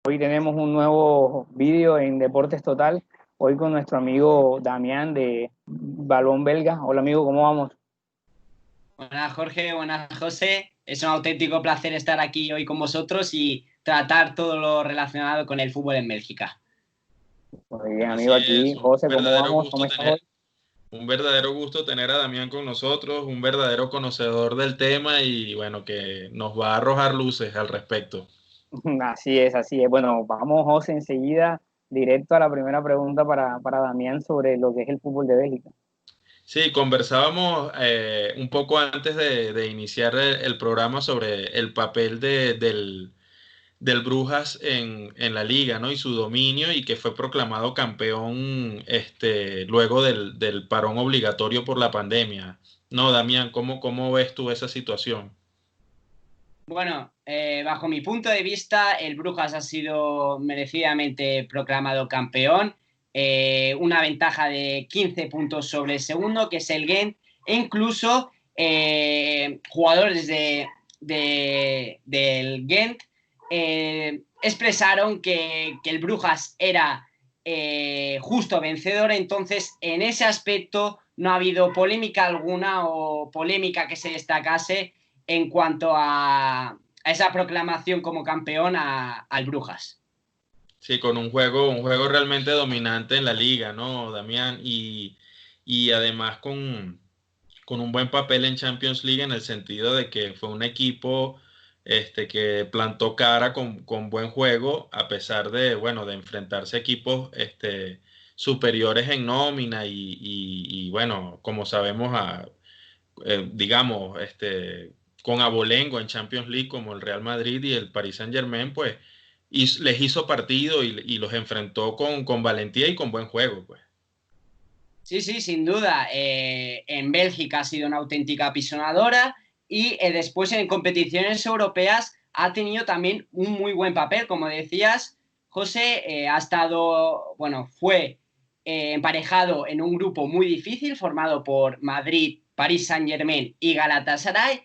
Hoy tenemos un nuevo vídeo en Deportes Total, hoy con nuestro amigo Damián de Balón Belga. Hola amigo, ¿cómo vamos? Buenas Jorge, buenas José. Es un auténtico placer estar aquí hoy con vosotros y tratar todo lo relacionado con el fútbol en Bélgica. Muy bien amigo, Así aquí es, José, ¿cómo vamos? ¿Cómo estás hoy? un verdadero gusto tener a Damián con nosotros, un verdadero conocedor del tema y bueno, que nos va a arrojar luces al respecto. Así es, así es. Bueno, vamos José enseguida directo a la primera pregunta para Damián sobre lo que es el fútbol de Bélgica. Sí, conversábamos un poco antes de iniciar el programa sobre el papel del Brujas en la liga, ¿no? Y su dominio y que fue proclamado campeón luego del parón obligatorio por la pandemia. No, Damián, ¿cómo ves tú esa situación? Bueno, bajo mi punto de vista, el Brujas ha sido merecidamente proclamado campeón. Una ventaja de 15 puntos sobre el segundo, que es el Gent, e incluso jugadores del Gent expresaron que el Brujas era justo vencedor. Entonces, en ese aspecto no ha habido polémica alguna o polémica que se destacase en cuanto a esa proclamación como campeón al Brujas. Sí, con un juego realmente dominante en la liga, ¿no, Damián? Y además con un buen papel en Champions League en el sentido de que fue un equipo que plantó cara con buen juego, a pesar de, bueno, de enfrentarse a equipos superiores en nómina y bueno, como sabemos, digamos, con abolengo en Champions League como el Real Madrid y el Paris Saint-Germain, pues les hizo partido y los enfrentó con valentía y con buen juego, pues. Sí, sí, sin duda. En Bélgica ha sido una auténtica pisonadora y después en competiciones europeas ha tenido también un muy buen papel. Como decías, José ha estado, bueno, fue emparejado en un grupo muy difícil formado por Madrid, París Saint-Germain y Galatasaray,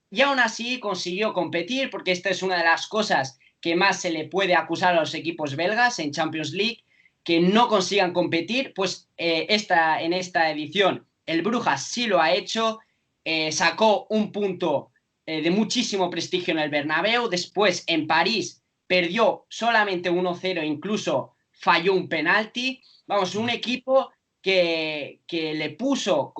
y aún así consiguió competir, porque esta es una de las cosas que más se le puede acusar a los equipos belgas en Champions League, que no consigan competir. Pues en esta edición el Brujas sí lo ha hecho. Sacó un punto de muchísimo prestigio en el Bernabéu. Después en París perdió solamente 1-0, incluso falló un penalti. Vamos, un equipo que le puso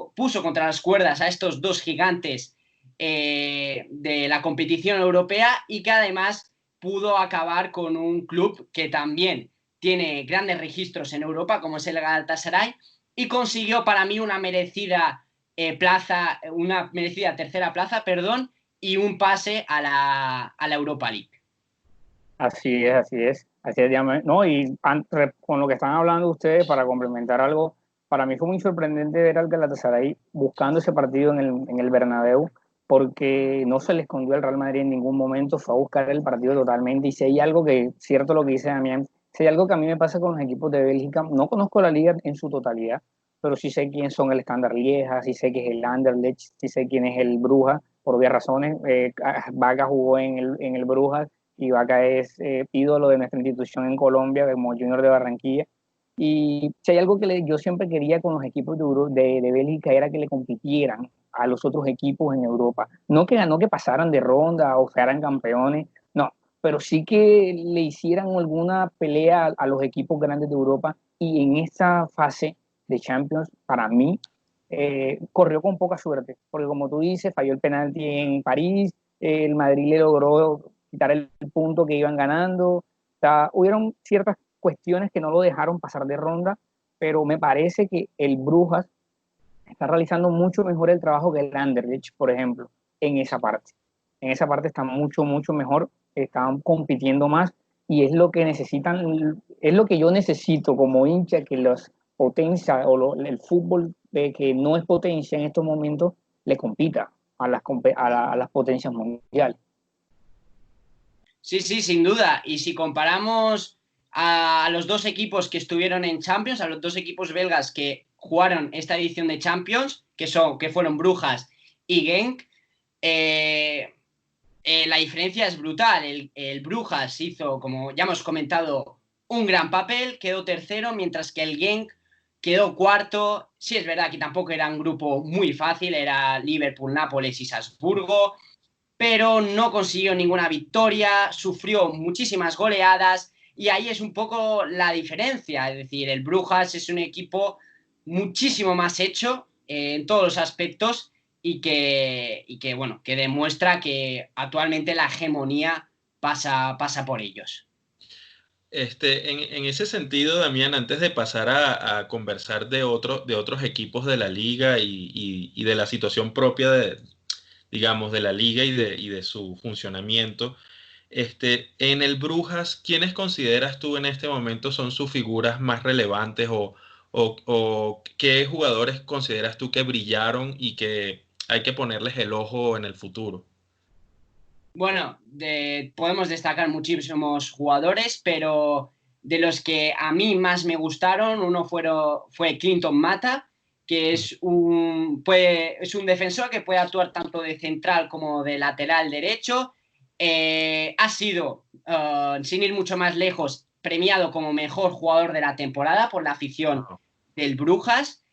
contra las cuerdas a estos dos gigantes de la competición europea, y que además pudo acabar con un club que también tiene grandes registros en Europa, como es el Galatasaray, y consiguió para mí una merecida tercera plaza, perdón, y un pase a la Europa League. Así es, así es. Así es, no, y con lo que están hablando ustedes, para complementar algo, para mí fue muy sorprendente ver al Galatasaray buscando ese partido en el Bernabéu, porque no se le escondió al Real Madrid en ningún momento, fue a buscar el partido totalmente. Y si hay algo que, cierto lo que dice Damián, si hay algo que a mí me pasa con los equipos de Bélgica, no conozco la liga en su totalidad, pero sí sé quién son el Standard Lieja, sí sé que es el Anderlecht, sí sé quién es el Brujas, por obvias razones. Vaca jugó en el Brujas y Vaca es ídolo de nuestra institución en Colombia, como Junior de Barranquilla. Y si hay algo que yo siempre quería con los equipos de Bélgica era que le compitieran a los otros equipos en Europa. No que pasaran de ronda o fueran campeones, no, pero sí que le hicieran alguna pelea a los equipos grandes de Europa. Y en esa fase de Champions, para mí, corrió con poca suerte, porque como tú dices, falló el penalti en París, el Madrid le logró quitar el punto que iban ganando. O sea, hubieron ciertas cuestiones que no lo dejaron pasar de ronda, pero me parece que el Brujas está realizando mucho mejor el trabajo que el Anderlecht, por ejemplo, en esa parte. En esa parte está mucho, mucho mejor, están compitiendo más y es lo que necesitan, es lo que yo necesito como hincha, que las potencias el fútbol que no es potencia en estos momentos le compita a las potencias mundiales. Sí, sí, sin duda. Y si comparamos a los dos equipos que estuvieron en Champions, a los dos equipos belgas que jugaron esta edición de Champions, que fueron Brujas y Genk, eh, la diferencia es brutal. El Brujas hizo, como ya hemos comentado, un gran papel, quedó tercero, mientras que el Genk quedó cuarto. Sí, es verdad que tampoco era un grupo muy fácil, era Liverpool, Nápoles y Salzburgo, pero no consiguió ninguna victoria, sufrió muchísimas goleadas y ahí es un poco la diferencia. Es decir, el Brujas es un equipo muchísimo más hecho en todos los aspectos bueno, que demuestra que actualmente la hegemonía pasa por ellos. En ese sentido, Damián, antes de pasar a conversar de otros equipos de la liga y de la situación propia digamos, de la liga y de su funcionamiento, en el Brujas, ¿quiénes consideras tú en este momento son sus figuras más relevantes o qué jugadores consideras tú que brillaron y que hay que ponerles el ojo en el futuro? Bueno, podemos destacar muchísimos jugadores, pero de los que a mí más me gustaron, uno fue Clinton Mata, que es un defensor que puede actuar tanto de central como de lateral derecho. Ha sido, sin ir mucho más lejos, premiado como mejor jugador de la temporada por la afición del Brujas.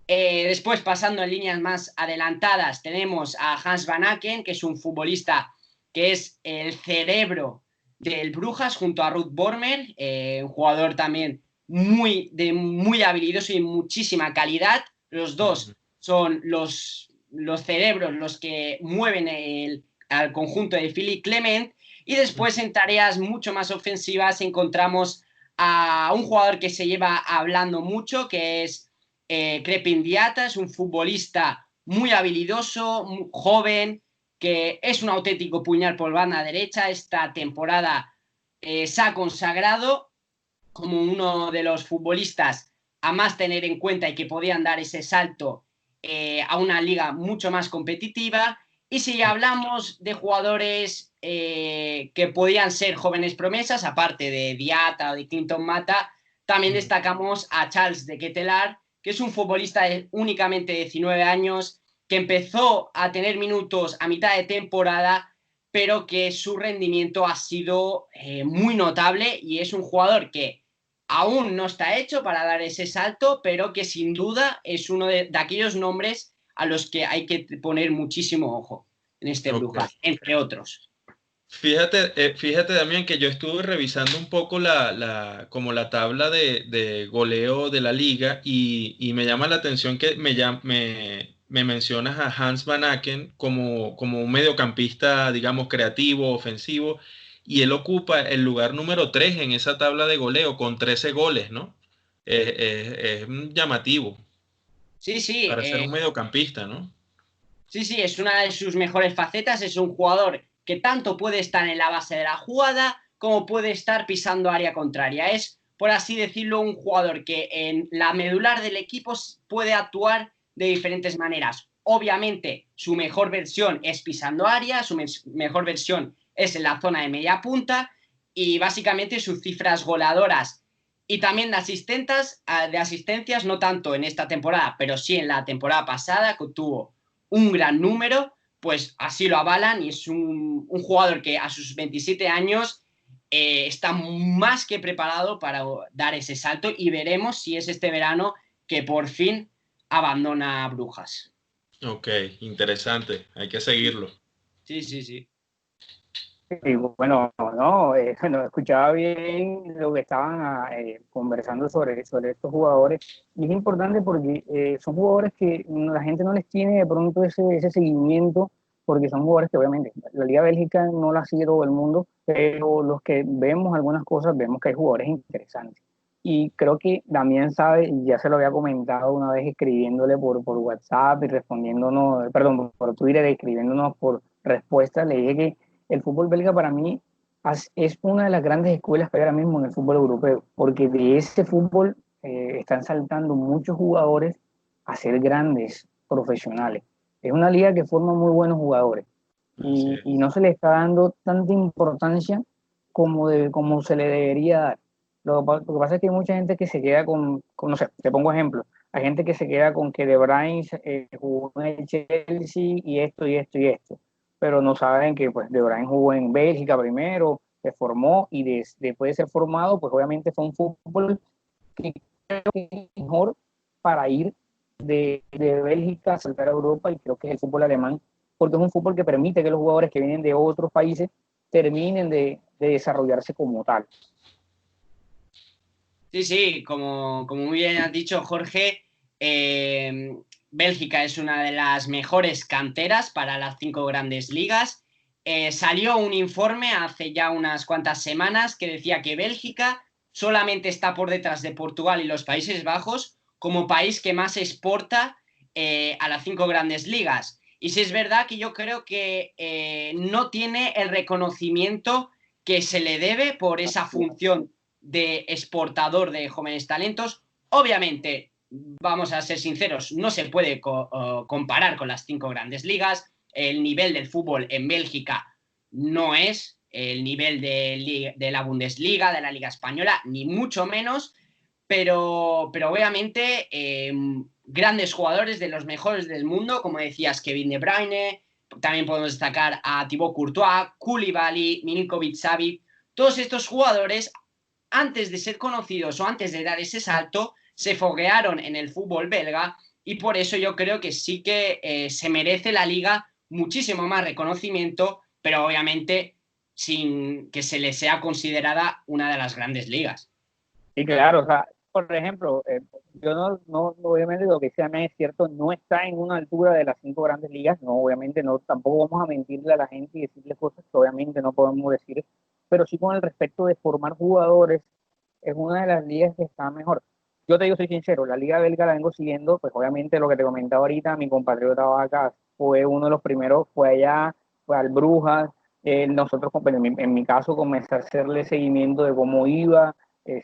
Después, pasando en líneas más adelantadas, tenemos a Hans Van Aken, que es un futbolista que es el cerebro del Brujas, junto a Ruud Vormer, un jugador también muy habilidoso y muchísima calidad. Los dos son los cerebros los que mueven al conjunto de Philipp Clement. Y después, en tareas mucho más ofensivas, encontramos a un jugador que se lleva hablando mucho, que es Crepin Diata. Es un futbolista muy habilidoso, muy joven, que es un auténtico puñal por banda derecha. Esta temporada se ha consagrado como uno de los futbolistas a más tener en cuenta y que podían dar ese salto a una liga mucho más competitiva. Y si hablamos de jugadores que podían ser jóvenes promesas, aparte de Diata o de Clinton Mata, también destacamos a Charles de Ketelaar, que es un futbolista de únicamente 19 años, que empezó a tener minutos a mitad de temporada, pero que su rendimiento ha sido muy notable y es un jugador que aún no está hecho para dar ese salto, pero que sin duda es uno de aquellos nombres a los que hay que poner muchísimo ojo en este Brujas, entre otros. Fíjate Damián, que yo estuve revisando un poco como la tabla de goleo de la liga y me llama la atención que me mencionas a Hans Van Aken como un mediocampista, digamos, creativo, ofensivo, y él ocupa el lugar número 3 en esa tabla de goleo con 13 goles, ¿no? Es llamativo Sí, sí. para ser un mediocampista, ¿no? Sí, sí, es una de sus mejores facetas. Es un jugador que tanto puede estar en la base de la jugada como puede estar pisando área contraria. Es, por así decirlo, un jugador que en la medular del equipo puede actuar de diferentes maneras. Obviamente, su mejor versión es pisando área, su mejor versión es en la zona de media punta y básicamente sus cifras goleadoras y también de asistencias, no tanto en esta temporada, pero sí en la temporada pasada, que tuvo un gran número, pues así lo avalan y es un jugador que a sus 27 años está más que preparado para dar ese salto y veremos si es este verano que por fin abandona Brujas. Ok, interesante, hay que seguirlo. Sí, sí, sí. Y bueno, no, no escuchaba bien lo que estaban conversando sobre estos jugadores. Y es importante porque son jugadores que la gente no les tiene de pronto ese seguimiento, porque son jugadores que obviamente la Liga Bélgica no la sigue todo el mundo, pero los que vemos algunas cosas, vemos que hay jugadores interesantes. Y creo que Damián sabe, y ya se lo había comentado una vez escribiéndole por WhatsApp y respondiéndonos, perdón, por Twitter, escribiéndonos por respuesta, le dije que el fútbol belga para mí es una de las grandes escuelas que hay ahora mismo en el fútbol europeo, porque de ese fútbol están saltando muchos jugadores a ser grandes profesionales. Es una liga que forma muy buenos jugadores y no se le está dando tanta importancia como se le debería dar. Lo que pasa es que hay mucha gente que se queda no sé, te pongo ejemplo, hay gente que se queda con que De Bruyne jugó en el Chelsea y esto y esto y esto. pero no saben que pues De Bruyne jugó en Bélgica primero, se formó y después de ser formado, pues obviamente fue un fútbol que creo que es mejor para ir de Bélgica a saltar a Europa, y creo que es el fútbol alemán, porque es un fútbol que permite que los jugadores que vienen de otros países terminen de desarrollarse como tal. Sí, sí, como muy bien has dicho, Jorge, Bélgica es una de las mejores canteras para las 5 grandes ligas. Salió un informe hace ya unas cuantas semanas que decía que Bélgica solamente está por detrás de Portugal y los Países Bajos como país que más exporta a las 5 grandes ligas. Y sí es verdad que yo creo que no tiene el reconocimiento que se le debe por esa función de exportador de jóvenes talentos. Obviamente, vamos a ser sinceros, no se puede comparar con las 5 grandes ligas. El nivel del fútbol en Bélgica no es el nivel de la Bundesliga, de la Liga Española, ni mucho menos, pero obviamente grandes jugadores de los mejores del mundo, como decías, Kevin De Bruyne, también podemos destacar a Thibaut Courtois, Koulibaly, Milinkovic-Savic. Todos estos jugadores, antes de ser conocidos o antes de dar ese salto, se foguearon en el fútbol belga, y por eso yo creo que sí que se merece la liga muchísimo más reconocimiento, pero obviamente sin que se le sea considerada una de las grandes ligas. Sí, claro, o sea, por ejemplo, yo obviamente lo que sea es cierto, no está en una altura de las 5 grandes ligas, no, obviamente no, tampoco vamos a mentirle a la gente y decirle cosas que obviamente no podemos decir, pero sí con el respecto de formar jugadores, es una de las ligas que está mejor. Yo te digo, soy sincero, la liga belga la vengo siguiendo, pues obviamente lo que te comentaba ahorita, mi compatriota acá fue uno de los primeros, fue allá, fue al Brujas, nosotros, en mi caso, comencé a hacerle seguimiento de cómo iba.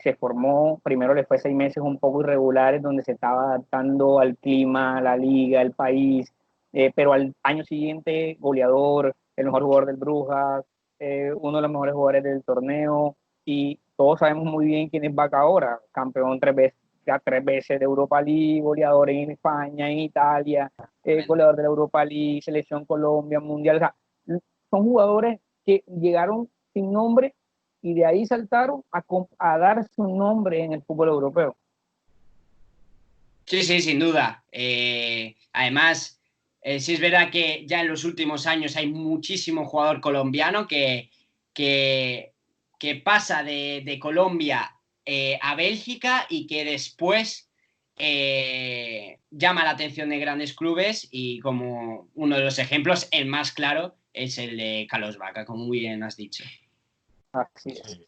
Se formó, primero le fue 6 meses un poco irregulares, donde se estaba adaptando al clima, a la liga, al país, pero al año siguiente, goleador, el mejor jugador del Brujas, uno de los mejores jugadores del torneo, y todos sabemos muy bien quién es Vaca ahora, campeón 3 veces, ya 3 veces de Europa League, goleador en España, en Italia, goleador de la Europa League, Selección Colombia, Mundial. O sea, son jugadores que llegaron sin nombre y de ahí saltaron a dar su nombre en el fútbol europeo. Sí, sí, sin duda. Además, sí es verdad que ya en los últimos años hay muchísimo jugador colombiano que, que pasa de Colombia a Bélgica, y que después llama la atención de grandes clubes, y como uno de los ejemplos, el más claro, es el de Carlos Vaca, como muy bien has dicho. Así es. Sí.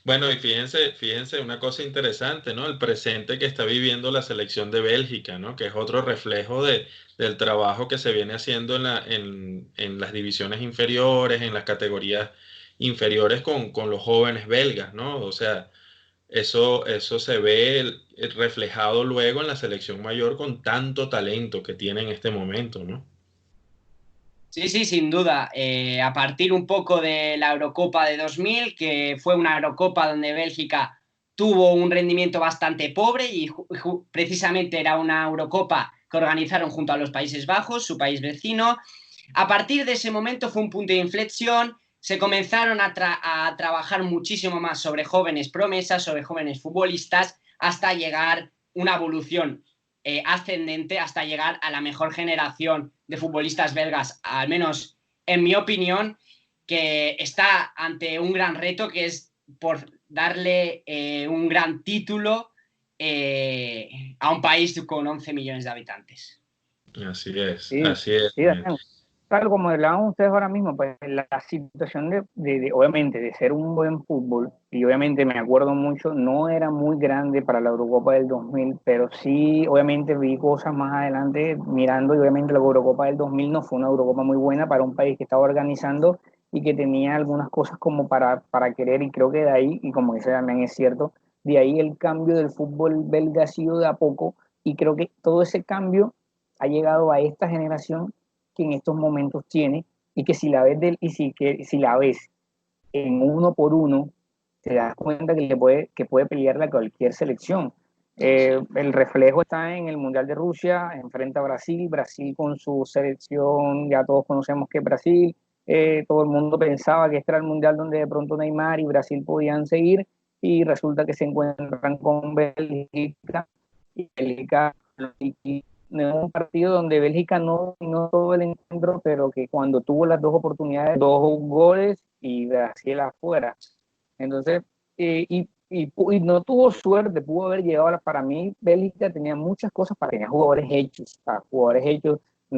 Bueno, y fíjense una cosa interesante, ¿no? El presente que está viviendo la selección de Bélgica, ¿no? Que es otro reflejo del trabajo que se viene haciendo en las divisiones inferiores, en las categorías inferiores con los jóvenes belgas, ¿no? O sea, eso se ve reflejado luego en la selección mayor con tanto talento que tiene en este momento, ¿no? Sí, sí, sin duda. A partir un poco de la Eurocopa de 2000, que fue una Eurocopa donde Bélgica tuvo un rendimiento bastante pobre, y precisamente era una Eurocopa que organizaron junto a los Países Bajos, su país vecino. A partir de ese momento fue un punto de inflexión, se comenzaron a trabajar muchísimo más sobre jóvenes promesas, sobre jóvenes futbolistas, hasta llegar una evolución ascendente, hasta llegar a la mejor generación de futbolistas belgas, al menos en mi opinión, que está ante un gran reto, que es por darle un gran título a un país con 11 millones de habitantes. Así es, Sí, así es. sí, claro, como hablaban ustedes ahora mismo, pues la situación obviamente, de ser un buen fútbol, y obviamente me acuerdo mucho, no era muy grande para la Eurocopa del 2000, pero sí, obviamente vi cosas más adelante mirando, y obviamente la Eurocopa del 2000 no fue una Eurocopa muy buena para un país que estaba organizando y que tenía algunas cosas como para querer, y creo que de ahí, y como dice también es cierto, de ahí el cambio del fútbol belga ha sido de a poco, y creo que todo ese cambio ha llegado a esta generación que en estos momentos tiene, y que si la ves si la ves en uno por uno, te das cuenta que puede pelearla a cualquier selección. El reflejo está en el Mundial de Rusia, enfrenta a Brasil, Brasil con su selección, ya todos conocemos que es Brasil, todo el mundo pensaba que este era el Mundial donde de pronto Neymar y Brasil podían seguir, y resulta que se encuentran con Bélgica, y Bélgica en un partido donde Bélgica no todo el encuentro, pero que cuando tuvo las dos oportunidades, dos goles y Brasil afuera. Entonces, y no tuvo suerte, pudo haber llegado, para mí Bélgica tenía muchas cosas, tenía jugadores hechos,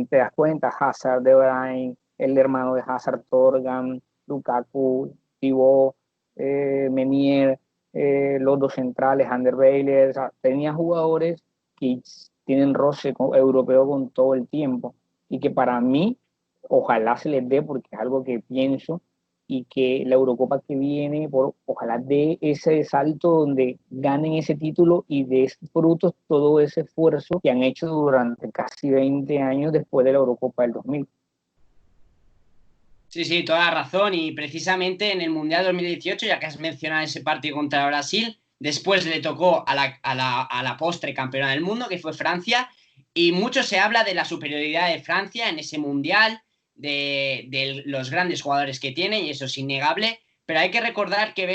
te das cuenta, Hazard, De Bruyne, el hermano de Hazard, Torgan, Lukaku, Thibaut, Menier, los dos centrales, Ander Bailey, o sea, tenía jugadores que tienen roce europeo con todo el tiempo, y que para mí, ojalá se les dé, porque es algo que pienso, y que la Eurocopa que viene, ojalá dé ese salto donde ganen ese título y de frutos todo ese esfuerzo que han hecho durante casi 20 años después de la Eurocopa del 2000. Sí, sí, toda razón. Y precisamente en el Mundial 2018, ya que has mencionado ese partido contra Brasil, después le tocó a la postre campeona del mundo, que fue Francia, y mucho se habla de la superioridad de Francia en ese Mundial, de los grandes jugadores que tiene, y eso es innegable, pero hay que recordar que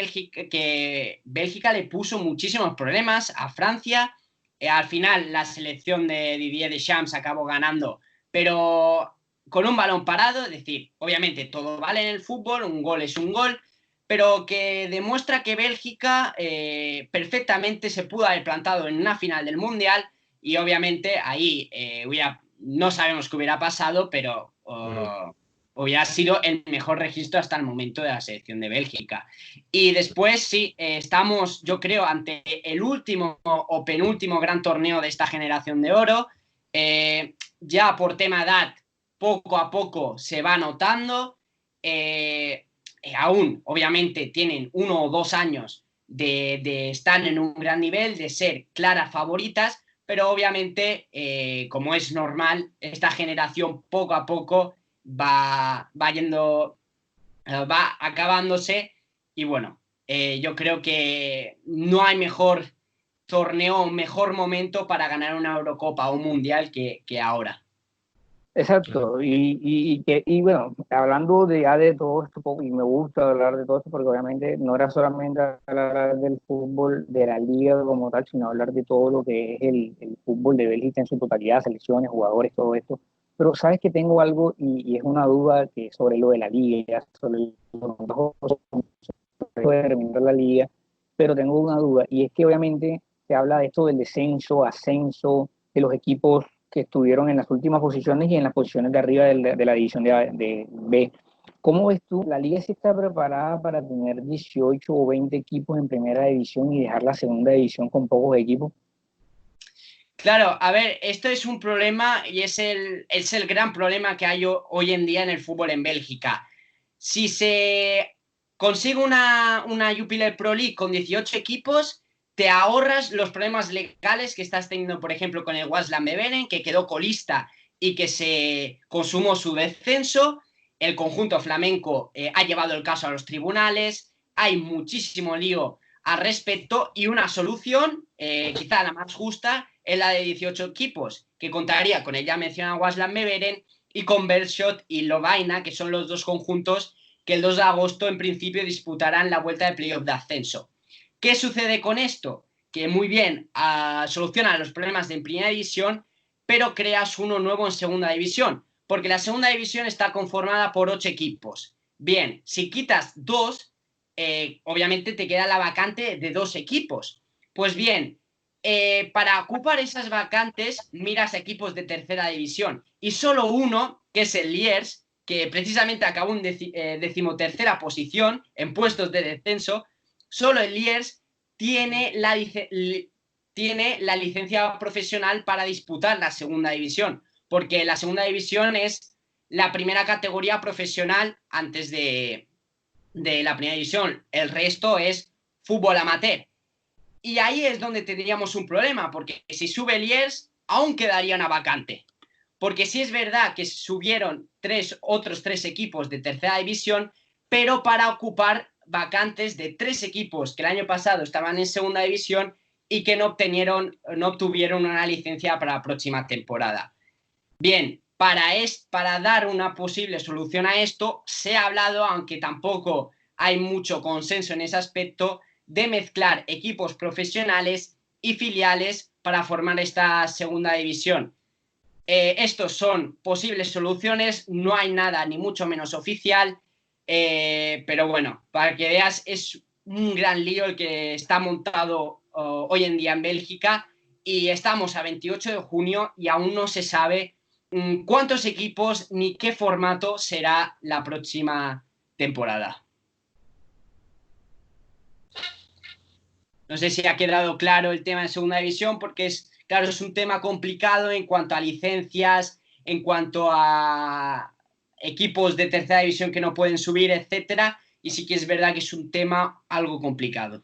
Bélgica le puso muchísimos problemas a Francia. Al final la selección de Didier Deschamps acabó ganando, pero con un balón parado, es decir, obviamente todo vale en el fútbol, un gol es un gol, pero que demuestra que Bélgica perfectamente se pudo haber plantado en una final del Mundial, y obviamente ahí no sabemos qué hubiera pasado, pero hubiera sido el mejor registro hasta el momento de la selección de Bélgica. Y después sí, estamos, yo creo, ante el último o penúltimo gran torneo de esta generación de oro. Ya por tema de edad, poco a poco se va notando. Aún, obviamente, tienen 1 o 2 años de estar en un gran nivel, de ser claras favoritas, pero obviamente, como es normal, esta generación poco a poco va acabándose, y bueno, yo creo que no hay mejor torneo, mejor momento para ganar una Eurocopa o un Mundial que ahora. Exacto, y bueno, hablando de todo esto, y me gusta hablar de todo esto porque obviamente no era solamente hablar del fútbol de la liga como tal, sino hablar de todo lo que es el fútbol de Bélgica en su totalidad, selecciones, jugadores, todo esto. Pero sabes que tengo algo, y es una duda que sobre lo de la liga, sobre la liga, pero tengo una duda, y es que obviamente se habla de esto del descenso, ascenso, de los equipos que estuvieron en las últimas posiciones y en las posiciones de arriba de la división de B. ¿Cómo ves tú? ¿La liga sí está preparada para tener 18 o 20 equipos en primera división y dejar la segunda división con pocos equipos? Claro, a ver, esto es un problema, y es el gran problema que hay hoy en día en el fútbol en Bélgica. Si se consigue una Jupiler Pro League con 18 equipos, te ahorras los problemas legales que estás teniendo, por ejemplo, con el Waasland Beveren, que quedó colista y que se consumó su descenso. El conjunto flamenco ha llevado el caso a los tribunales. Hay muchísimo lío al respecto, y una solución, quizá la más justa, es la de 18 equipos, que contaría con el ya mencionado Waasland Beveren y con Beerschot y Lovaina, que son los dos conjuntos que el 2 de agosto en principio disputarán la vuelta de playoff de ascenso. ¿Qué sucede con esto? Que muy bien, soluciona los problemas de primera división, pero creas uno nuevo en segunda división, porque la segunda división está conformada por 8 equipos. Bien, si quitas 2, obviamente te queda la vacante de 2 equipos. Pues bien, para ocupar esas vacantes miras a equipos de tercera división, y solo uno, que es el Liers, que precisamente acabó en decimotercera posición en puestos de descenso, solo el Liers tiene la licencia profesional para disputar la segunda división, porque la segunda división es la primera categoría profesional antes de la primera división. El resto es fútbol amateur. Y ahí es donde tendríamos un problema, porque si sube el Liers, aún quedaría una vacante. Porque sí es verdad que subieron otros tres equipos de tercera división, pero para ocupar vacantes de 3 equipos que el año pasado estaban en segunda división y que no obtuvieron una licencia para la próxima temporada. Bien, para dar una posible solución a esto, se ha hablado, aunque tampoco hay mucho consenso en ese aspecto, de mezclar equipos profesionales y filiales para formar esta segunda división. Estos son posibles soluciones, no hay nada ni mucho menos oficial, pero bueno, para que veas, es un gran lío el que está montado hoy en día en Bélgica, y estamos a 28 de junio y aún no se sabe cuántos equipos ni qué formato será la próxima temporada. No sé si ha quedado claro el tema de segunda división, porque claro, es un tema complicado en cuanto a licencias, en cuanto a equipos de tercera división que no pueden subir, etcétera, y sí que es verdad que es un tema algo complicado.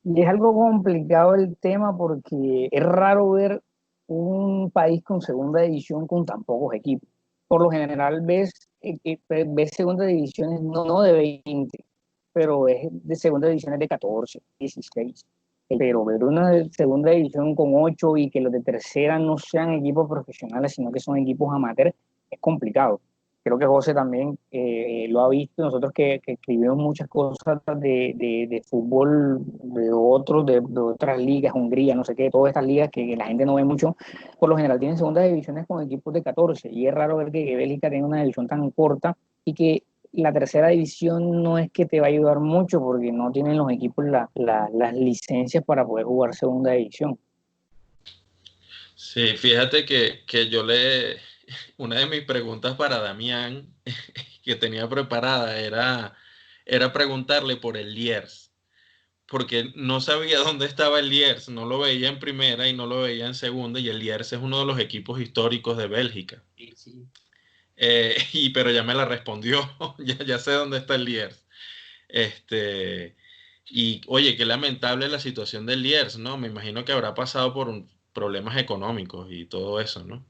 Y es algo complicado el tema porque es raro ver un país con segunda división con tan pocos equipos. Por lo general ves segunda divisiones no de 20, pero es de segunda divisiones de 14, 16. Pero ver una segunda división con 8 y que los de tercera no sean equipos profesionales, sino que son equipos amateurs, es complicado. Creo que José también lo ha visto. Nosotros que escribimos muchas cosas de fútbol de otras ligas, Hungría, no sé qué, todas estas ligas que la gente no ve mucho, por lo general tienen segundas divisiones con equipos de 14. Y es raro ver que Bélgica tenga una división tan corta y que la tercera división no es que te va a ayudar mucho porque no tienen los equipos las licencias para poder jugar segunda división. Sí, fíjate que una de mis preguntas para Damián que tenía preparada era preguntarle por el Lierse, porque no sabía dónde estaba el Lierse, no lo veía en primera y no lo veía en segunda, y el Lierse es uno de los equipos históricos de Bélgica. Sí, sí. Pero ya me la respondió, ya sé dónde está el Lierse. Y oye, qué lamentable la situación del Lierse, ¿no? Me imagino que habrá pasado por problemas económicos y todo eso, ¿no?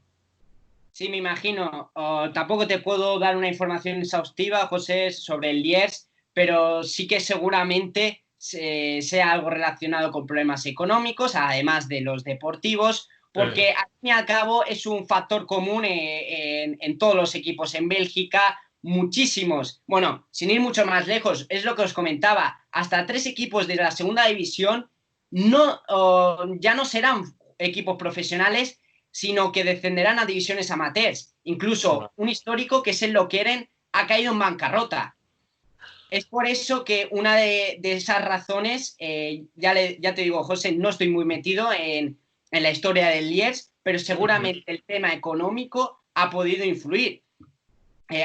Sí, me imagino. Tampoco te puedo dar una información exhaustiva, José, sobre el Lierse, pero sí que seguramente sea algo relacionado con problemas económicos, además de los deportivos, porque al fin y al cabo es un factor común en todos los equipos en Bélgica, muchísimos. Bueno, sin ir mucho más lejos, es lo que os comentaba, hasta 3 equipos de la segunda división ya no serán equipos profesionales, sino que descenderán a divisiones amateurs. Incluso un histórico, que es el Lokeren, ha caído en bancarrota. Es por eso que una de esas razones, ya te digo, José, no estoy muy metido en la historia del Lierse, pero seguramente el tema económico ha podido influir.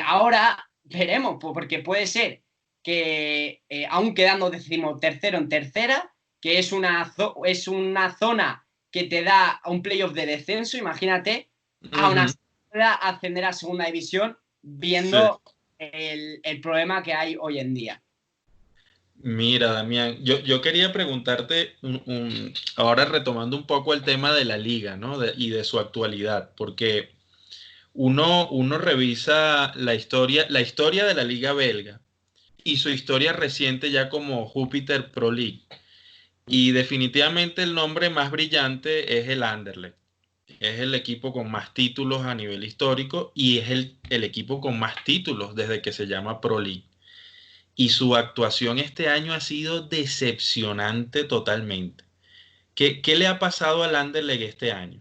Ahora veremos, porque puede ser que aún quedando 13º en tercera, que es una zona que te da un playoff de descenso, imagínate, aún así pueda ascender a segunda división, viendo el problema que hay hoy en día. Mira, Damián, yo quería preguntarte, ahora retomando un poco el tema de la liga, ¿no? Y de su actualidad, porque uno revisa la historia de la liga belga y su historia reciente ya como Jupiter Pro League. Y definitivamente el nombre más brillante es el Anderlecht. Es el equipo con más títulos a nivel histórico y es el equipo con más títulos desde que se llama Pro League. Y su actuación este año ha sido decepcionante totalmente. ¿Qué le ha pasado al Anderlecht este año?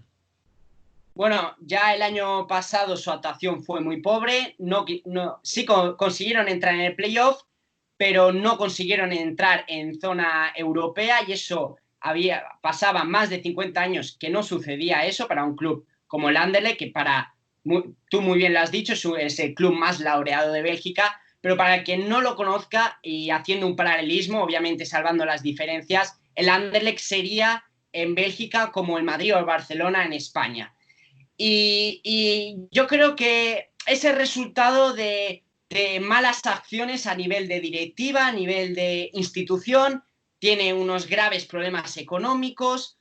Bueno, ya el año pasado su actuación fue muy pobre, sí consiguieron entrar en el playoff, pero no consiguieron entrar en zona europea, y eso pasaba más de 50 años que no sucedía eso para un club como el Anderlecht, que tú muy bien lo has dicho, es el club más laureado de Bélgica, pero para el que no lo conozca y haciendo un paralelismo, obviamente salvando las diferencias, el Anderlecht sería en Bélgica como el Madrid o el Barcelona en España. Y yo creo que ese resultado de malas acciones a nivel de directiva, a nivel de institución, tiene unos graves problemas económicos,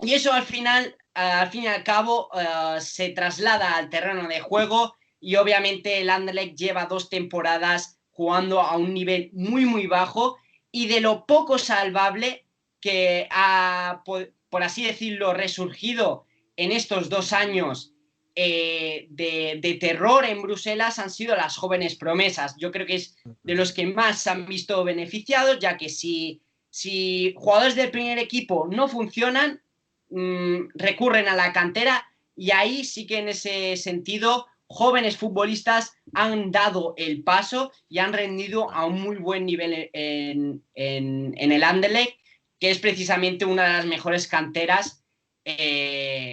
y eso al fin y al cabo, se traslada al terreno de juego, y obviamente el Anderlecht lleva 2 temporadas jugando a un nivel muy, muy bajo, y de lo poco salvable que ha por así decirlo, resurgido en estos 2 años de terror en Bruselas han sido las jóvenes promesas. Yo creo que es de los que más se han visto beneficiados, ya que si jugadores del primer equipo no funcionan, recurren a la cantera, y ahí sí que en ese sentido jóvenes futbolistas han dado el paso y han rendido a un muy buen nivel en el Anderlecht, que es precisamente una de las mejores canteras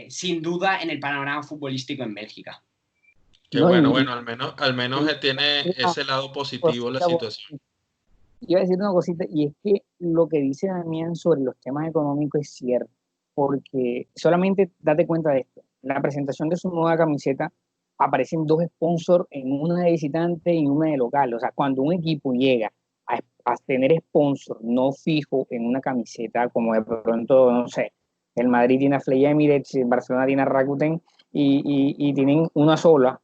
sin duda en el panorama futbolístico en Bélgica. Qué bueno, al menos tiene ese lado positivo la cosita, situación. Iba a decir una cosita, y es que lo que dice Damián sobre los temas económicos es cierto, porque solamente date cuenta de esto. En la presentación de su nueva camiseta aparecen 2 sponsors, en una de visitante y una de local. O sea, cuando un equipo llega a tener sponsor no fijo en una camiseta, como de pronto, no sé, el Madrid tiene a Fly Emirates, el Barcelona tiene a Rakuten, y tienen una sola,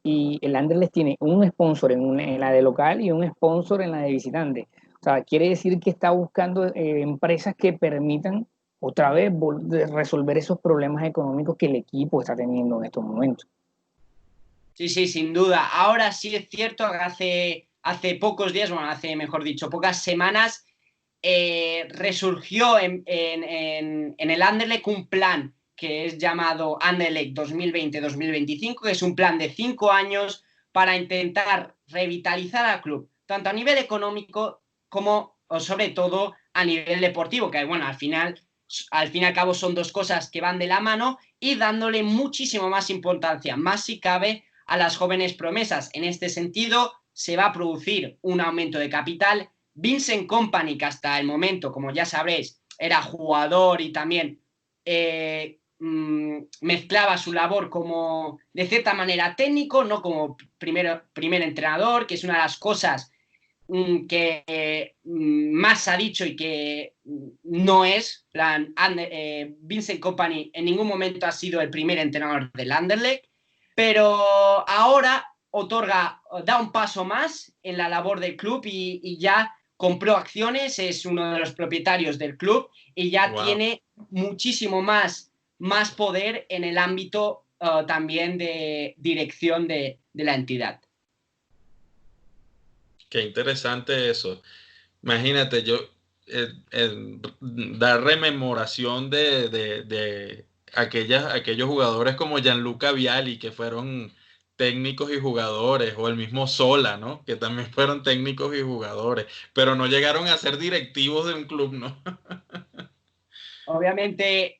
y el Anderlecht tiene un sponsor en la de local y un sponsor en la de visitante. O sea, quiere decir que está buscando empresas que permitan otra vez resolver esos problemas económicos que el equipo está teniendo en estos momentos. Sí, sí, sin duda. Ahora sí es cierto que hace pocos días, bueno, hace, mejor dicho, pocas semanas, resurgió en el Anderlecht un plan que es llamado Anderlecht 2020-2025, que es un plan de 5 años para intentar revitalizar al club, tanto a nivel económico como, o sobre todo, a nivel deportivo, que bueno, al fin y al cabo son 2 cosas que van de la mano, y dándole muchísimo más importancia, más si cabe, a las jóvenes promesas. En este sentido, se va a producir un aumento de capital. Vincent Kompany, que hasta el momento, como ya sabréis, era jugador y también mezclaba su labor como, de cierta manera, técnico, no como primer entrenador, que es una de las cosas que más ha dicho y que no es. Vincent Kompany en ningún momento ha sido el primer entrenador del Anderlecht, pero ahora da un paso más en la labor del club y ya compró acciones, es uno de los propietarios del club y ya tiene muchísimo más poder en el ámbito también de dirección de la entidad. Qué interesante eso. Imagínate, dar rememoración de aquellos jugadores como Gianluca Vialli, que fueron técnicos y jugadores, o el mismo Sola, ¿no? Que también fueron técnicos y jugadores, pero no llegaron a ser directivos de un club, ¿no? Obviamente,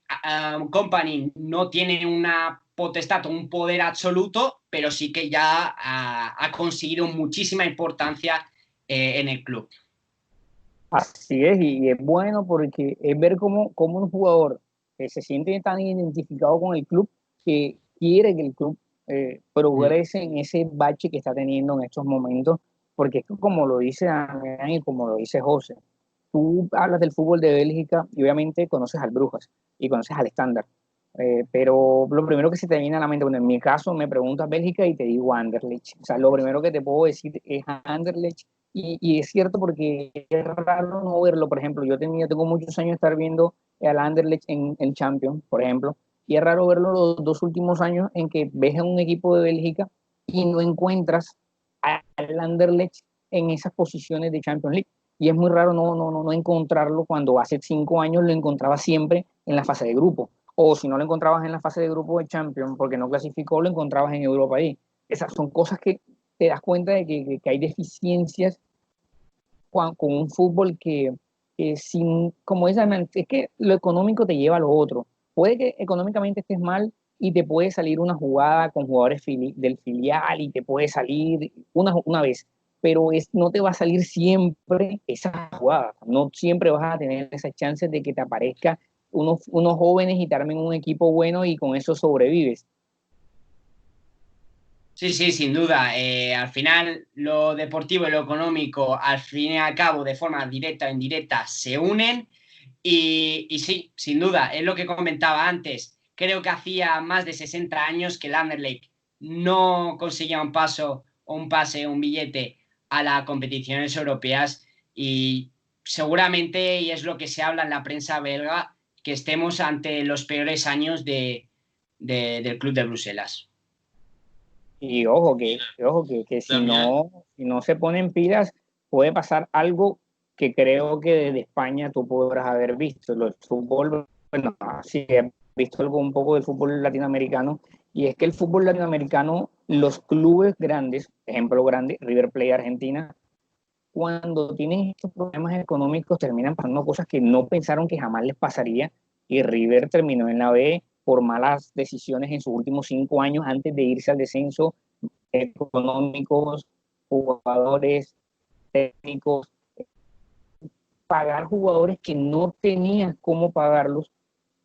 Kompany no tiene una potestad o un poder absoluto, pero sí que ya ha conseguido muchísima importancia en el club. Así es, y es bueno porque es ver cómo un jugador que se siente tan identificado con el club, que quiere que el club progrese en ese bache que está teniendo en estos momentos, porque es como lo dice Damián y como lo dice José, tú hablas del fútbol de Bélgica y obviamente conoces al Brujas y conoces al Standard, pero lo primero que se te viene a la mente, bueno, en mi caso me preguntas Bélgica y te digo Anderlecht, o sea, lo primero que te puedo decir es Anderlecht. Y es cierto porque es raro no verlo. Por ejemplo, yo tengo muchos años de estar viendo al Anderlecht en Champions, por ejemplo, y es raro verlo los 2 últimos años en que ves a un equipo de Bélgica y no encuentras al Anderlecht en esas posiciones de Champions League. Y es muy raro no encontrarlo cuando hace 5 años lo encontraba siempre en la fase de grupo. O si no lo encontrabas en la fase de grupo de Champions porque no clasificó, lo encontrabas en Europa ahí. Esas son cosas que te das cuenta de que hay deficiencias con un fútbol que sin, como es que lo económico te lleva a lo otro. Puede que económicamente estés mal y te puede salir una jugada con jugadores del filial y te puede salir una vez, pero no te va a salir siempre esa jugada. No siempre vas a tener esas chances de que te aparezca unos jóvenes y te armen un equipo bueno y con eso sobrevives. Sí, sí, sin duda. Al final, lo deportivo y lo económico, al fin y al cabo, de forma directa o indirecta, se unen. Y sí, sin duda, es lo que comentaba antes. Creo que hacía más de 60 años que el Anderlecht no conseguía un pase, un billete a las competiciones europeas. Y seguramente, y es lo que se habla en la prensa belga, que estemos ante los peores años del club de Bruselas. Y ojo que si no se ponen pilas, puede pasar algo que creo que desde España tú podrás haber visto. El fútbol, bueno, sí he visto algo un poco del fútbol latinoamericano, y es que el fútbol latinoamericano, los clubes grandes, ejemplo grande, River Plate Argentina, cuando tienen estos problemas económicos terminan pasando cosas que no pensaron que jamás les pasaría, y River terminó en la B por malas decisiones en sus últimos 5 años antes de irse al descenso, económicos, jugadores, técnicos, pagar jugadores que no tenías cómo pagarlos,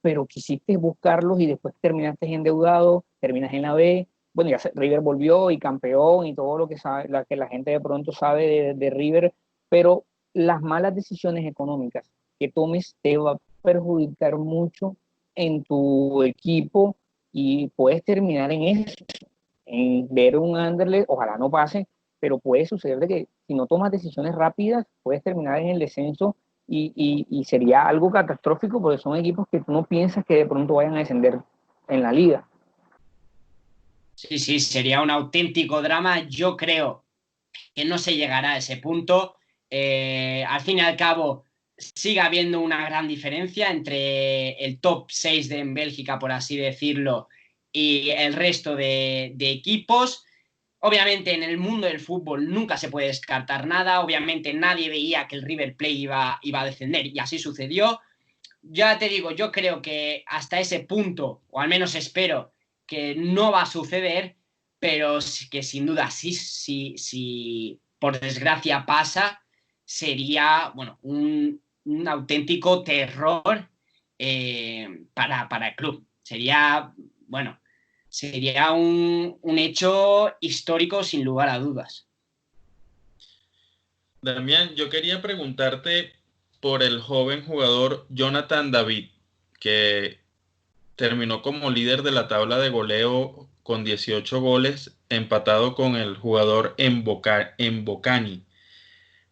pero quisiste buscarlos y después terminaste endeudado, terminas en la B. Bueno, ya River volvió y campeón y todo lo que sabe, que la gente de pronto sabe de River, pero las malas decisiones económicas que tomes te va a perjudicar mucho en tu equipo, y puedes terminar en eso, en ver un Anderlecht, ojalá no pase, pero puede suceder de que si no tomas decisiones rápidas, puedes terminar en el descenso, y sería algo catastrófico porque son equipos que tú no piensas que de pronto vayan a descender en la liga. Sí, sí, sería un auténtico drama. Yo creo que no se llegará a ese punto. Al fin y al cabo, sigue habiendo una gran diferencia entre el top 6 en Bélgica, por así decirlo, y el resto de equipos. Obviamente en el mundo del fútbol nunca se puede descartar nada. Obviamente nadie veía que el River Plate iba a descender, y así sucedió. Ya te digo, yo creo que hasta ese punto, o al menos espero, que no va a suceder, pero que sin duda sí, por desgracia pasa, sería, bueno, un auténtico terror para el club. Sería, bueno, sería un hecho histórico sin lugar a dudas. Damián, yo quería preguntarte por el joven jugador Jonathan David, que terminó como líder de la tabla de goleo con 18 goles, empatado con el jugador Mbokani.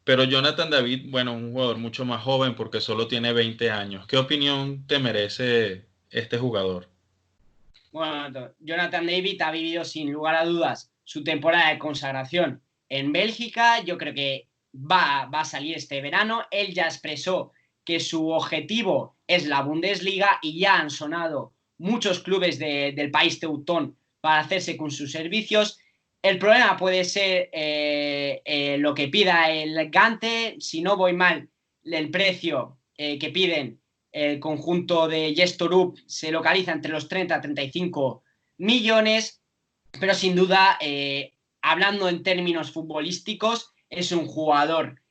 Pero Jonathan David, bueno, un jugador mucho más joven porque solo tiene 20 años. ¿Qué opinión te merece este jugador? Bueno, Jonathan David ha vivido sin lugar a dudas su temporada de consagración en Bélgica. Yo creo que va a salir este verano. Él ya expresó que su objetivo es la Bundesliga, y ya han sonado muchos clubes del país teutón para hacerse con sus servicios. El problema puede ser lo que pida el Gante. Si no voy mal, el precio que piden el conjunto de Gestorup se localiza entre los 30 a 35 millones, pero sin duda, hablando en términos futbolísticos, es un jugador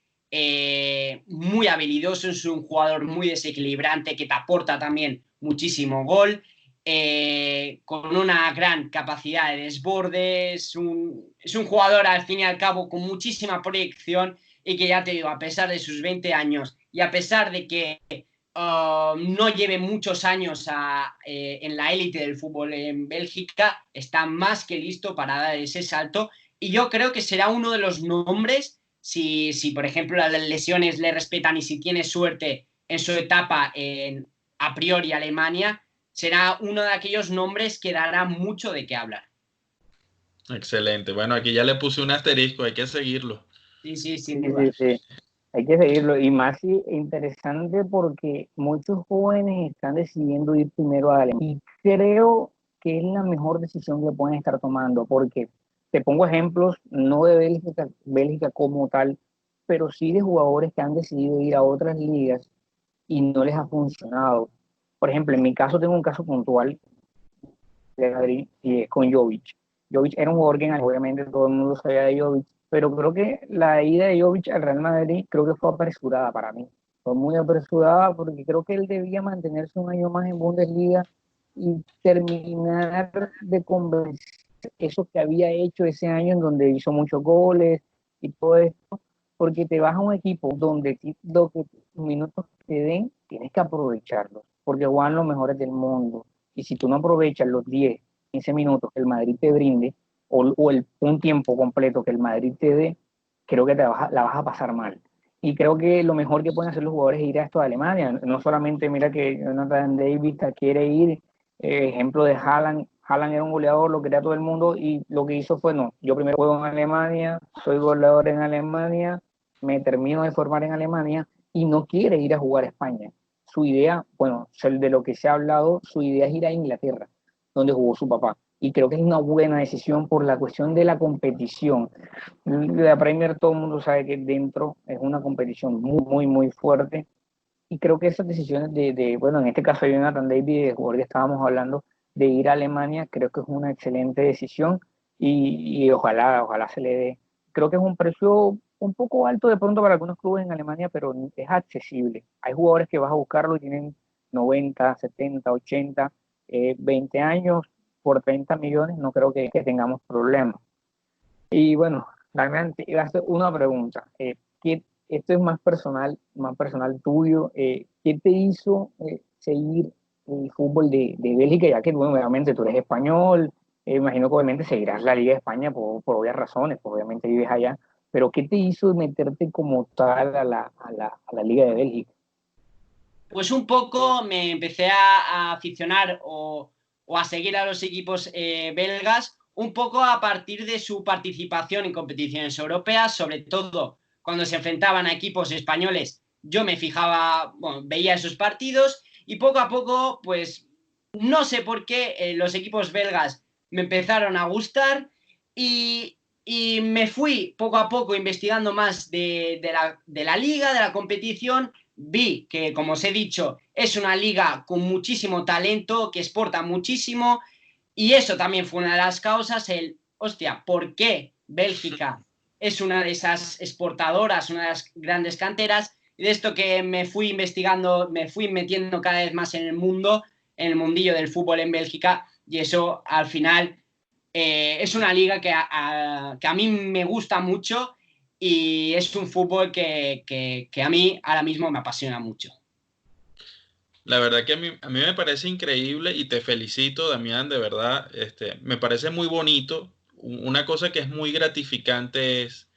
muy habilidoso, es un jugador muy desequilibrante que te aporta también muchísimo gol, con una gran capacidad de desborde. Es un jugador al fin y al cabo con muchísima proyección, y que ya te digo, a pesar de sus 20 años y a pesar de que no lleve muchos años en la élite del fútbol en Bélgica, está más que listo para dar ese salto, y yo creo que será uno de los nombres, si por ejemplo las lesiones le respetan y si tiene suerte en su etapa en a priori Alemania, será uno de aquellos nombres que dará mucho de qué hablar. Excelente. Bueno, aquí ya le puse un asterisco, hay que seguirlo. Sí, sin duda. Sí. Hay que seguirlo, y más interesante porque muchos jóvenes están decidiendo ir primero a Alemania, y creo que es la mejor decisión que pueden estar tomando, porque te pongo ejemplos, no de Bélgica como tal, pero sí de jugadores que han decidido ir a otras ligas y no les ha funcionado. Por ejemplo, en mi caso tengo un caso puntual de Madrid, y es con Jovic. Jovic era un jugador que obviamente todo el mundo sabía de Jovic, pero creo que la ida de Jovic al Real Madrid creo que fue apresurada para mí. Fue muy apresurada porque creo que él debía mantenerse un año más en Bundesliga y terminar de convencer eso que había hecho ese año en donde hizo muchos goles y todo esto, porque te vas a un equipo donde lo que minutos te den, tienes que aprovecharlos, porque juegan los mejores del mundo. Y si tú no aprovechas los 10, 15 minutos que el Madrid te brinde, o un tiempo completo que el Madrid te dé, creo que la vas a pasar mal. Y creo que lo mejor que pueden hacer los jugadores es ir a esto de Alemania. No solamente, mira que Jonathan David quiere ir, ejemplo de Haaland. Haaland era un goleador, lo quería todo el mundo y lo que hizo fue, no, yo primero juego en Alemania, soy goleador en Alemania, me termino de formar en Alemania y no quiere ir a jugar a España. Su idea, bueno, de lo que se ha hablado, su idea es ir a Inglaterra, donde jugó su papá. Y creo que es una buena decisión por la cuestión de la competición. La Premier todo el mundo sabe que dentro es una competición muy, muy, muy fuerte. Y creo que esas decisiones bueno, en este caso Jonathan David, el jugador que estábamos hablando, de ir a Alemania, creo que es una excelente decisión y ojalá se le dé. Creo que es un precio un poco alto de pronto para algunos clubes en Alemania, pero es accesible. Hay jugadores que vas a buscarlo y tienen 90, 70, 80, 20 años por 30 millones, no creo que tengamos problemas. Y bueno, Damián, te iba a hacer una pregunta. Esto es más personal tuyo. ¿Qué te hizo seguir el fútbol de Bélgica? Ya que, bueno, obviamente tú eres español, imagino que obviamente seguirás la Liga de España por obvias razones, pues obviamente vives allá, pero ¿qué te hizo meterte como tal a la Liga de Bélgica? Pues un poco me empecé a aficionar o a seguir a los equipos belgas un poco a partir de su participación en competiciones europeas, sobre todo cuando se enfrentaban a equipos españoles. Yo me fijaba, bueno, veía esos partidos y poco a poco, pues no sé por qué los equipos belgas me empezaron a gustar y me fui poco a poco investigando más de la liga, de la competición. Vi que, como os he dicho, es una liga con muchísimo talento, que exporta muchísimo, y eso también fue una de las causas, hostia, ¿por qué Bélgica es una de esas exportadoras, una de las grandes canteras? Y de esto que me fui investigando, me fui metiendo cada vez más en el mundo, en el mundillo del fútbol en Bélgica, y eso al final es una liga que a mí me gusta mucho y es un fútbol que a mí ahora mismo me apasiona mucho. La verdad que a mí me parece increíble y te felicito, Damián, de verdad. Me parece muy bonito. Una cosa que es muy gratificante es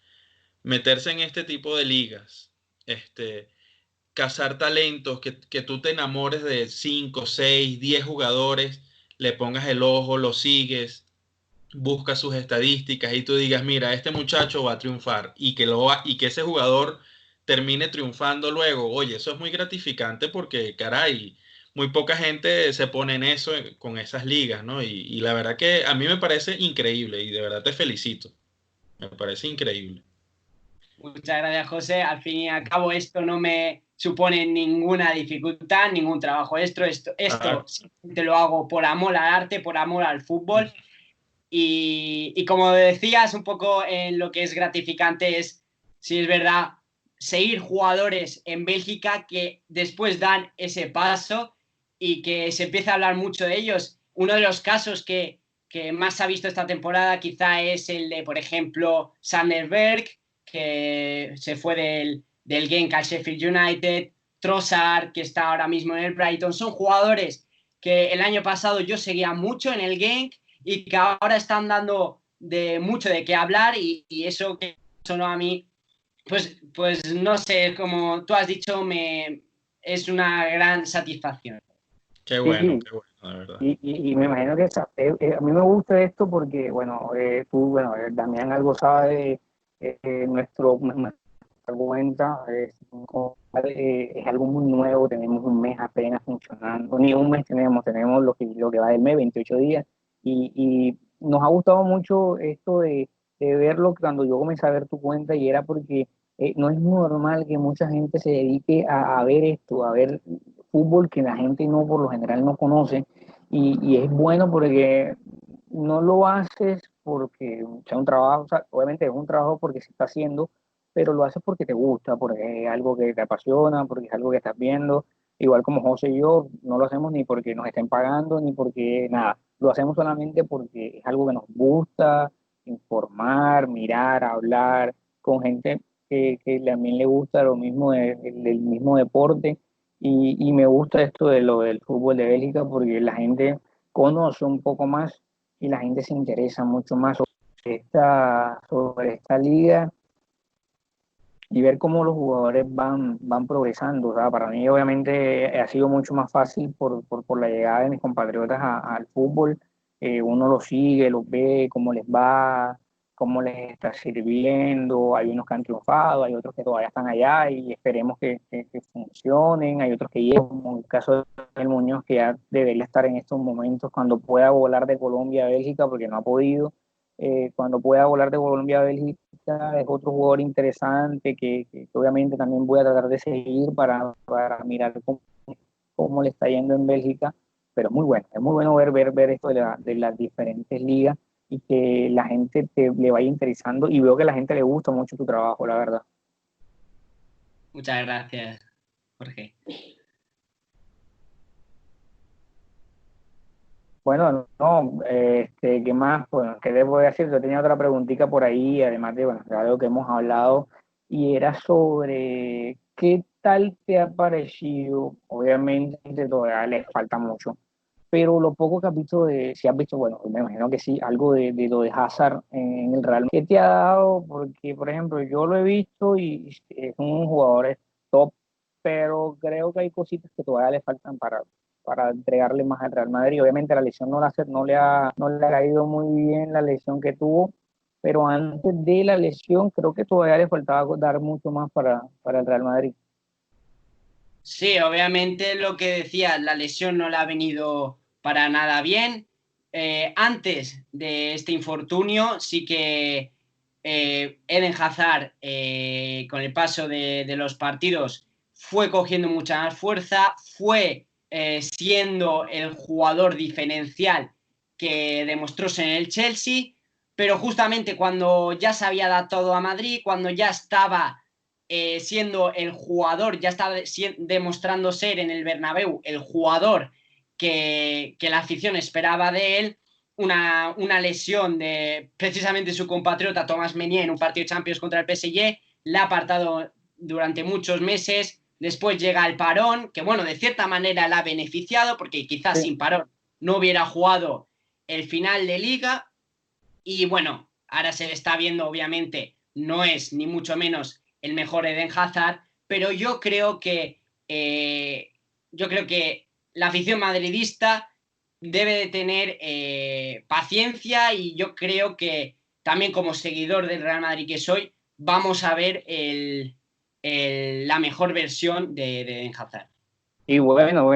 meterse en este tipo de ligas. Cazar talentos, que tú te enamores de 5, 6, 10 jugadores, le pongas el ojo, lo sigues, buscas sus estadísticas y tú digas, mira, este muchacho va a triunfar y que ese jugador termine triunfando luego. Oye, eso es muy gratificante porque, caray, muy poca gente se pone en eso con esas ligas, ¿no? Y la verdad que a mí me parece increíble y de verdad te felicito. Me parece increíble. Muchas gracias, José. Al fin y al cabo, esto no me supone ninguna dificultad, ningún trabajo extra. Esto Ah, simplemente lo hago por amor al arte, por amor al fútbol. Y como decías, un poco en lo que es gratificante es, si es verdad, seguir jugadores en Bélgica que después dan ese paso y que se empieza a hablar mucho de ellos. Uno de los casos que más se ha visto esta temporada quizá es el de, por ejemplo, Sander Berg, que se fue del Genk al Sheffield United, Trossard, que está ahora mismo en el Brighton. Son jugadores que el año pasado yo seguía mucho en el Genk y que ahora están dando mucho de qué hablar y eso que sonó a mí, pues no sé, como tú has dicho, es una gran satisfacción. Sí, qué bueno, la verdad. y me imagino que a mí me gusta esto porque, bueno, Damián algo sabe de nuestra cuenta, es algo muy nuevo, tenemos un mes apenas funcionando, ni un mes tenemos lo que va del mes, 28 días, y nos ha gustado mucho esto de verlo cuando yo comencé a ver tu cuenta y era porque no es normal que mucha gente se dedique a ver esto, a ver fútbol que la gente no, por lo general no conoce, y es bueno porque no lo haces porque sea un trabajo, o sea, obviamente es un trabajo porque se está haciendo, pero lo haces porque te gusta, porque es algo que te apasiona, porque es algo que estás viendo. Igual como José y yo, no lo hacemos ni porque nos estén pagando, ni porque nada, lo hacemos solamente porque es algo que nos gusta, informar, mirar, hablar con gente que también le gusta lo mismo del mismo deporte. Y me gusta esto de lo del fútbol de Bélgica porque la gente conoce un poco más y la gente se interesa mucho más sobre esta liga y ver cómo los jugadores van progresando. O sea, para mí obviamente ha sido mucho más fácil por la llegada de mis compatriotas al fútbol. Uno los sigue, los ve, cómo les va, cómo les está sirviendo. Hay unos que han triunfado, hay otros que todavía están allá y esperemos que funcionen. Hay otros que llegan, como el caso del Muñoz, que ya debería estar en estos momentos cuando pueda volar de Colombia a Bélgica, porque no ha podido. Cuando pueda volar de Colombia a Bélgica es otro jugador interesante que obviamente también voy a tratar de seguir para mirar cómo le está yendo en Bélgica, pero es muy bueno ver esto de las diferentes ligas y que la gente le vaya interesando y veo que a la gente le gusta mucho tu trabajo, la verdad. Muchas gracias, Jorge. Bueno, no, ¿qué más? Bueno, ¿qué les voy a decir? Yo tenía otra preguntita por ahí, además de, bueno, de algo que hemos hablado, y era sobre qué tal te ha parecido. Obviamente todavía les falta mucho, pero lo poco que has visto si has visto, bueno, me imagino que sí, algo de lo de Hazard en el Real Madrid. ¿Qué te ha dado? Porque, por ejemplo, yo lo he visto y es un jugador top, pero creo que hay cositas que todavía le faltan para entregarle más al Real Madrid. Obviamente la lesión no le ha caído muy bien la lesión que tuvo, pero antes de la lesión creo que todavía le faltaba dar mucho más para el Real Madrid. Sí, obviamente lo que decía, la lesión no le ha venido para nada bien. Antes de este infortunio, sí que Eden Hazard, con el paso de los partidos, fue cogiendo mucha más fuerza, fue siendo el jugador diferencial que demostró en el Chelsea, pero justamente cuando ya se había adaptado a Madrid, cuando ya estaba siendo el jugador, ya está demostrando ser en el Bernabéu el jugador que la afición esperaba de él, una lesión de precisamente su compatriota Thomas Meunier en un partido de Champions contra el PSG, la ha apartado durante muchos meses, después llega el parón, que bueno, de cierta manera la ha beneficiado, porque quizás Sí. sin parón no hubiera jugado el final de liga, y bueno, ahora se le está viendo, obviamente, no es ni mucho menos el mejor Eden Hazard, pero yo creo que la afición madridista debe de tener paciencia, y yo creo que también como seguidor del Real Madrid que soy, vamos a ver la mejor versión de Eden Hazard. Y bueno,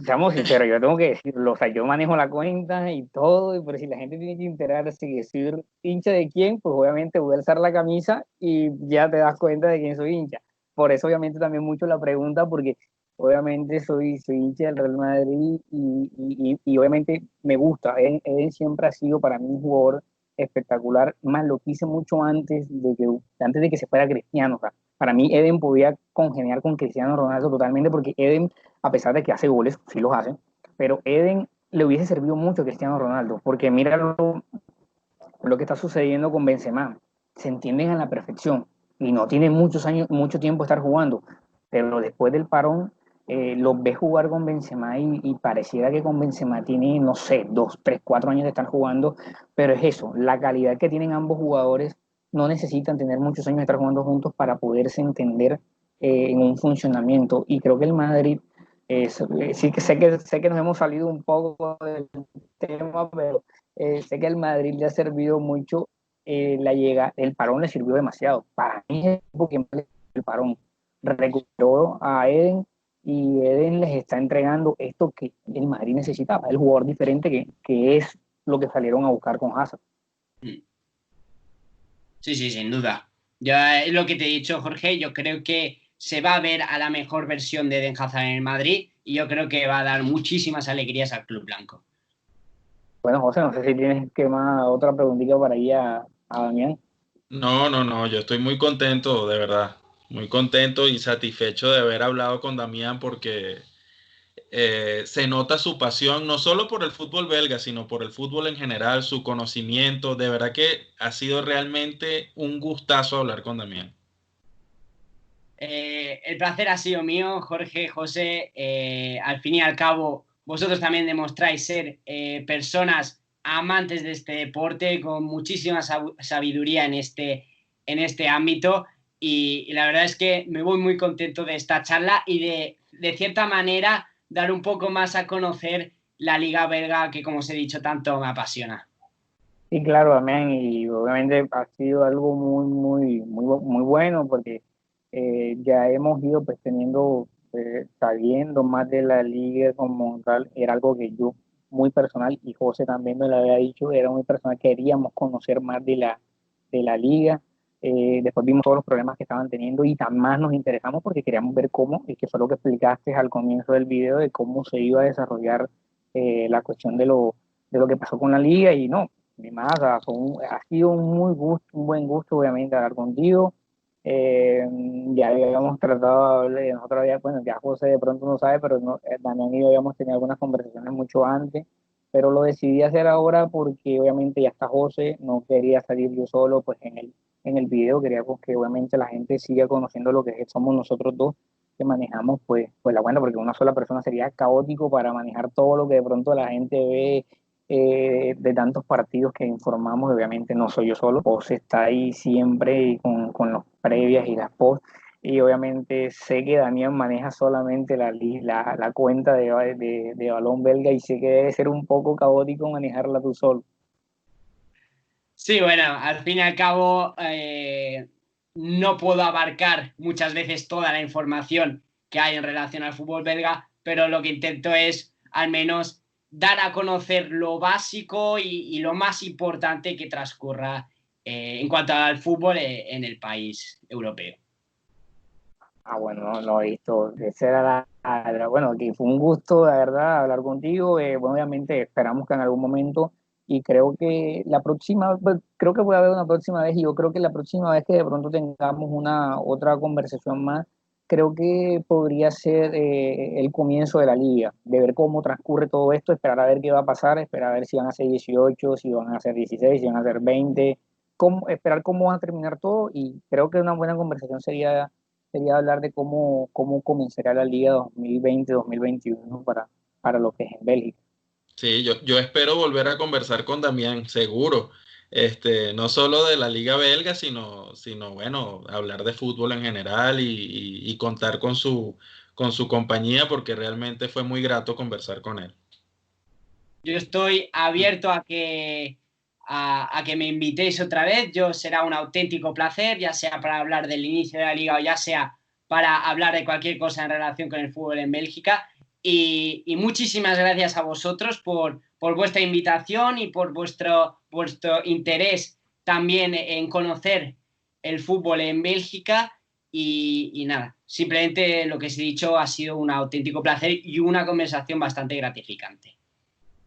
seamos sinceros, yo tengo que decirlo, o sea, yo manejo la cuenta y todo, pero si la gente tiene que enterarse y decir hincha de quién, pues obviamente voy a alzar la camisa y ya te das cuenta de quién soy hincha. Por eso obviamente también mucho la pregunta, porque obviamente soy hincha del Real Madrid y obviamente me gusta. Eden siempre ha sido para mí un jugador espectacular, más lo quise mucho antes de que se fuera Cristiano. O sea, para mí Eden podía congeniar con Cristiano Ronaldo totalmente porque Eden, a pesar de que hace goles, sí los hace, pero Eden le hubiese servido mucho a Cristiano Ronaldo, porque mira lo que está sucediendo con Benzema. Se entienden a la perfección y no tiene muchos años, mucho tiempo estar jugando, pero después del parón los ves jugar con Benzema y pareciera que con Benzema tiene, no sé, 2, 3, 4 años de estar jugando, pero es eso, la calidad que tienen ambos jugadores no necesitan tener muchos años de estar jugando juntos para poderse entender en un funcionamiento. Y creo que el Madrid, sí que sé que nos hemos salido un poco del tema, pero sé que al Madrid le ha servido mucho el parón le sirvió demasiado. Para mí es porque el parón recuperó a Eden y Eden les está entregando esto que el Madrid necesitaba, el jugador diferente que es lo que salieron a buscar con Hazard. Sí, sí, sin duda. Ya es lo que te he dicho, Jorge. Yo creo que se va a ver a la mejor versión de Eden Hazard en el Madrid, y yo creo que va a dar muchísimas alegrías al club blanco. Bueno, José, no sé si tienes que más otra preguntita para ir a Damián. No, no, no, yo estoy muy contento, de verdad, muy contento y satisfecho de haber hablado con Damián porque se nota su pasión, no solo por el fútbol belga, sino por el fútbol en general, su conocimiento. De verdad que ha sido realmente un gustazo hablar con Damián. El placer ha sido mío, Jorge, José. Al fin y al cabo, vosotros también demostráis ser personas amantes de este deporte, con muchísima sabiduría en este ámbito. y la verdad es que me voy muy contento de esta charla y de cierta manera dar un poco más a conocer la liga belga que, como os he dicho, tanto me apasiona. Sí, claro, también, y obviamente ha sido algo muy bueno porque ya hemos ido pues teniendo, sabiendo más de la liga como tal, era algo que yo muy personal, y José también me lo había dicho, era muy personal, queríamos conocer más de la liga. Después vimos todos los problemas que estaban teniendo y tan más nos interesamos porque queríamos ver cómo, y que fue lo que explicaste al comienzo del video, de cómo se iba a desarrollar la cuestión de lo que pasó con la liga. Y no, ni más, o sea, ha sido un buen gusto, obviamente, hablar contigo. Eh, ya habíamos tratado de hablar, nosotros bueno, ya José de pronto no sabe, pero no, Damián y yo habíamos tenido algunas conversaciones mucho antes, pero lo decidí hacer ahora porque obviamente ya está José, no quería salir yo solo, pues en el video quería pues, que obviamente la gente siga conociendo lo que somos nosotros dos que manejamos, pues la cuenta, porque una sola persona sería caótico para manejar todo lo que de pronto la gente ve de tantos partidos que informamos. Obviamente no soy yo solo, José está ahí siempre con los previas y las post, y obviamente sé que Damián maneja solamente la cuenta de balón belga, y sé que debe ser un poco caótico manejarla tú solo. Sí, bueno, al fin y al cabo no puedo abarcar muchas veces toda la información que hay en relación al fútbol belga, pero lo que intento es al menos dar a conocer lo básico y lo más importante que transcurra en cuanto al fútbol en el país europeo. Ah, bueno, no he visto. Esa era bueno, que fue un gusto, la verdad, hablar contigo. Bueno, obviamente esperamos que en algún momento, y creo que la próxima, pues, creo que puede haber una próxima vez, y yo creo que la próxima vez que de pronto tengamos una otra conversación más, creo que podría ser el comienzo de la liga, de ver cómo transcurre todo esto, esperar a ver qué va a pasar, esperar a ver si van a ser 18, si van a ser 16, si van a ser 20, esperar cómo va a terminar todo. Y creo que una buena conversación sería hablar de cómo comenzará la Liga 2020-2021 para lo que es en Bélgica. Sí, yo espero volver a conversar con Damián, seguro. No solo de la Liga Belga, sino bueno, hablar de fútbol en general y contar con su compañía, porque realmente fue muy grato conversar con él. Yo estoy abierto a que me invitéis otra vez. Yo será un auténtico placer, ya sea para hablar del inicio de la liga o ya sea para hablar de cualquier cosa en relación con el fútbol en Bélgica. Y muchísimas gracias a vosotros por vuestra invitación y por vuestro interés también en conocer el fútbol en Bélgica. Y nada, simplemente lo que os he dicho ha sido un auténtico placer y una conversación bastante gratificante.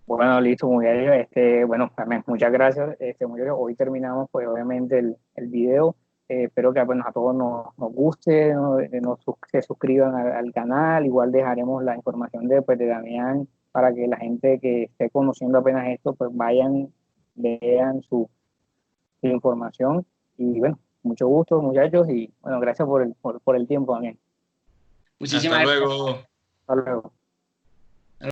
Bueno, listo, muy bien. Bueno, también muchas gracias. Muy bien. Hoy terminamos, pues, obviamente, el video. Espero que bueno, a todos nos guste, se suscriban al canal. Igual dejaremos la información pues, de Damián para que la gente que esté conociendo apenas esto, pues vayan, vean su información. Y bueno, mucho gusto, muchachos, y bueno, gracias por el tiempo también. Hasta Muchísimas gracias. luego. Hasta luego.